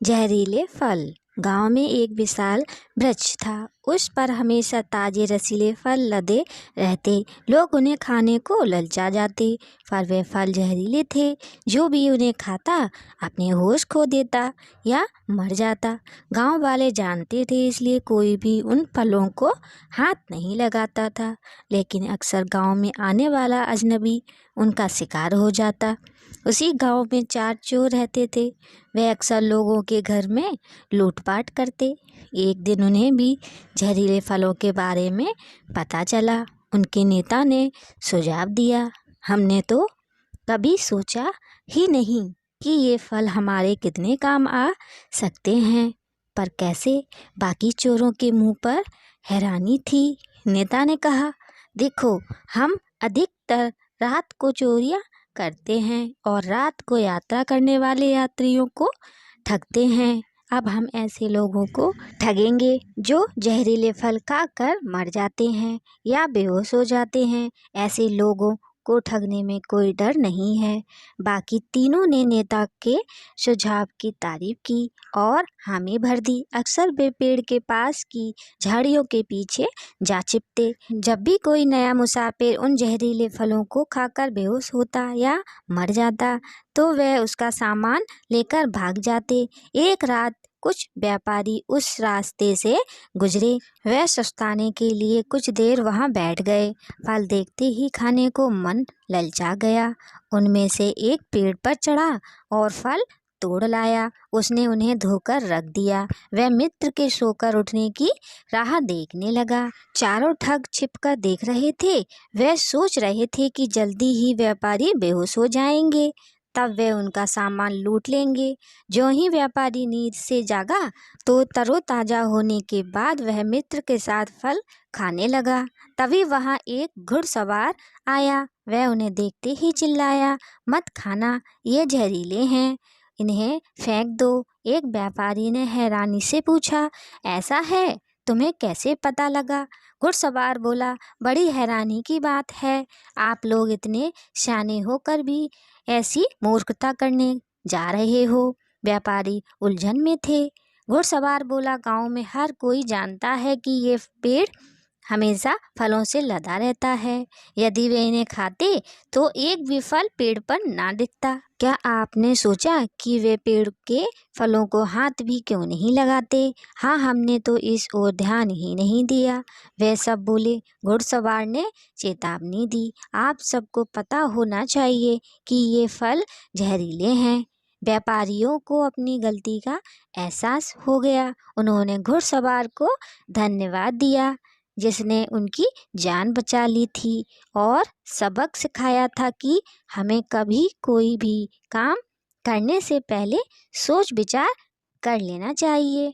जहरीले फल। गांव में एक विशाल वृक्ष था। उस पर हमेशा ताजे रसीले फल लदे रहते। लोग उन्हें खाने को ललचा जाते, पर वे फल जहरीले थे। जो भी उन्हें खाता अपने होश खो देता या मर जाता। गांव वाले जानते थे, इसलिए कोई भी उन फलों को हाथ नहीं लगाता था। लेकिन अक्सर गांव में आने वाला अजनबी उनका शिकार हो जाता। उसी गांव में 4 चोर रहते थे। वे अक्सर लोगों के घर में लूटपाट करते। एक दिन उन्हें भी जहरीले फलों के बारे में पता चला। उनके नेता ने सुझाव दिया, हमने तो कभी सोचा ही नहीं कि ये फल हमारे कितने काम आ सकते हैं। पर कैसे? बाकी चोरों के मुंह पर हैरानी थी। नेता ने कहा, देखो, हम अधिकतर रात को चोरियां करते हैं और रात को यात्रा करने वाले यात्रियों को ठगते हैं। अब हम ऐसे लोगों को ठगेंगे जो जहरीले फल खाकर मर जाते हैं या बेहोश हो जाते हैं। ऐसे लोगों को ठगने में कोई डर नहीं है। बाकी तीनों ने नेता के सुझाव की तारीफ की और हामी भर दी। अक्सर वे पेड़ के पास की झाड़ियों के पीछे जा छिपते। जब भी कोई नया मुसाफिर उन जहरीले फलों को खाकर बेहोश होता या मर जाता, तो वह उसका सामान लेकर भाग जाते। एक रात कुछ व्यापारी उस रास्ते से गुजरे। वह सस्ताने के लिए कुछ देर वहां बैठ गए। फल देखते ही खाने को मन ललचा गया। उनमें से एक पेड़ पर चढ़ा और फल तोड़ लाया। उसने उन्हें धोकर रख दिया। वह मित्र के सोकर उठने की राह देखने लगा। चारों ठग छिपकर देख रहे थे। वह सोच रहे थे कि जल्दी ही व्यापारी बेहोश हो जाएंगे, तब वे उनका सामान लूट लेंगे। जो ही व्यापारी नींद से जागा तो तरोताजा होने के बाद वह मित्र के साथ फल खाने लगा। तभी वहां एक घुड़सवार आया। वह उन्हें देखते ही चिल्लाया, मत खाना, ये जहरीले हैं, इन्हें फेंक दो। एक व्यापारी ने हैरानी से पूछा, ऐसा है? तुम्हें कैसे पता लगा? घुड़सवार बोला, बड़ी हैरानी की बात है, आप लोग इतने सियाने होकर भी ऐसी मूर्खता करने जा रहे हो। व्यापारी उलझन में थे। घुड़सवार बोला, गांव में हर कोई जानता है कि ये पेड़ हमेशा फलों से लदा रहता है। यदि वे इन्हें खाते तो एक भी फल पेड़ पर ना दिखता। क्या आपने सोचा कि वे पेड़ के फलों को हाथ भी क्यों नहीं लगाते? हाँ, हमने तो इस ओर ध्यान ही नहीं दिया, वे सब बोले। घुड़सवार ने चेतावनी दी, आप सबको पता होना चाहिए कि ये फल जहरीले हैं। व्यापारियों को अपनी गलती का एहसास हो गया। उन्होंने घुड़सवार को धन्यवाद दिया जिसने उनकी जान बचा ली थी और सबक सिखाया था कि हमें कभी कोई भी काम करने से पहले सोच विचार कर लेना चाहिए।